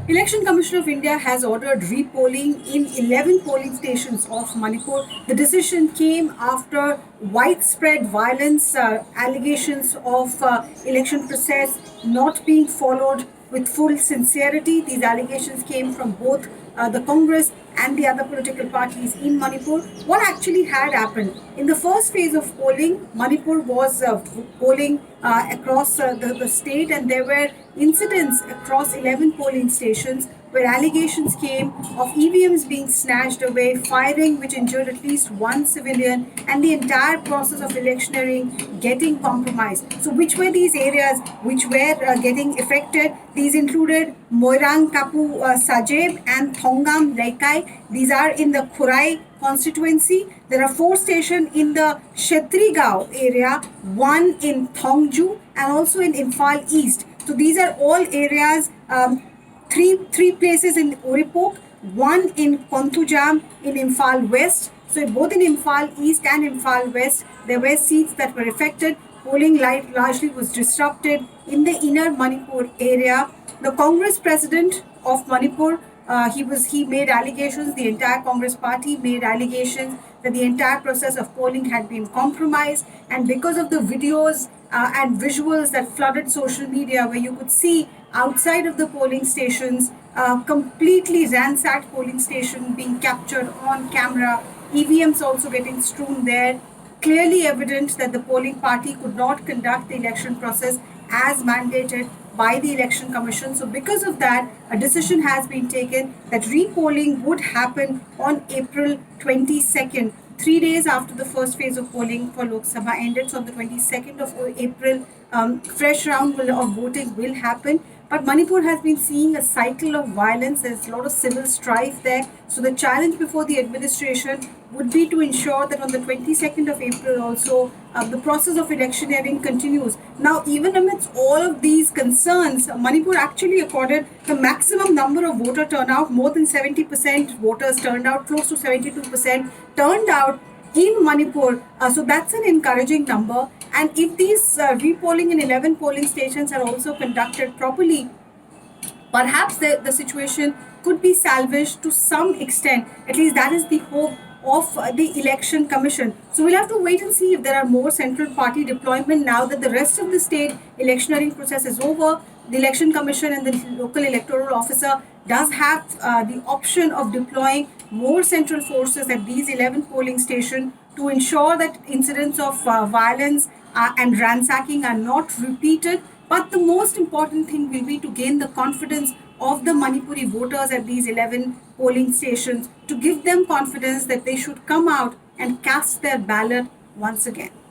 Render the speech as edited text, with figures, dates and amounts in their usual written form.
Election Commission of India has ordered repolling in 11 polling stations of Manipur. The decision came after widespread violence, allegations of election process not being followed with full sincerity. These allegations came from both the Congress and the other political parties in Manipur. What actually had happened? In the first phase of polling, Manipur was polling across the state, and there were incidents across 11 polling stations where allegations came of EVMs being snatched away, firing which injured at least one civilian, and the entire process of electioneering getting compromised. So, which were these areas which were getting affected? These included Moirang Kapu Sajeb and Thongam Laikai. These are in the Khurai constituency. There are 4 stations in the Shetrigao area, 1 in Thongju, and also in Imphal East. So these are all areas, three places in Oripok, 1 in Kontujam in Imphal West. So both in Imphal East and Imphal West, there were seats that were affected. Polling largely was disrupted in the inner Manipur area. The Congress president of Manipur, he made allegations. The entire Congress party made allegations that the entire process of polling had been compromised, and because of the videos and visuals that flooded social media, where you could see outside of the polling stations, completely ransacked polling station being captured on camera, EVMs also getting strewn there, clearly evident that the polling party could not conduct the election process as mandated by the Election Commission. So because of that, a decision has been taken that repolling would happen on April 22nd, 3 days after the first phase of polling for Lok Sabha ended. So on the 22nd of April, fresh round of voting will happen. But Manipur has been seeing a cycle of violence. There's a lot of civil strife there. So the challenge before the administration would be to ensure that on the 22nd of April also, the process of electioneering continues. Now, even amidst all of these concerns, Manipur actually accorded the maximum number of voter turnout. More than 70% voters turned out, close to 72% turned out in Manipur. So that's an encouraging number. And if these repolling in 11 polling stations are also conducted properly, perhaps the situation could be salvaged to some extent. At least that is the hope of the Election Commission. So we'll have to wait and see if there are more central party deployment now that the rest of the state electioneering process is over. The Election Commission and the local electoral officer does have the option of deploying more central forces at these 11 polling stations to ensure that incidents of violence and ransacking are not repeated. But the most important thing will be to gain the confidence of the Manipuri voters at these 11 polling stations, to give them confidence that they should come out and cast their ballot once again.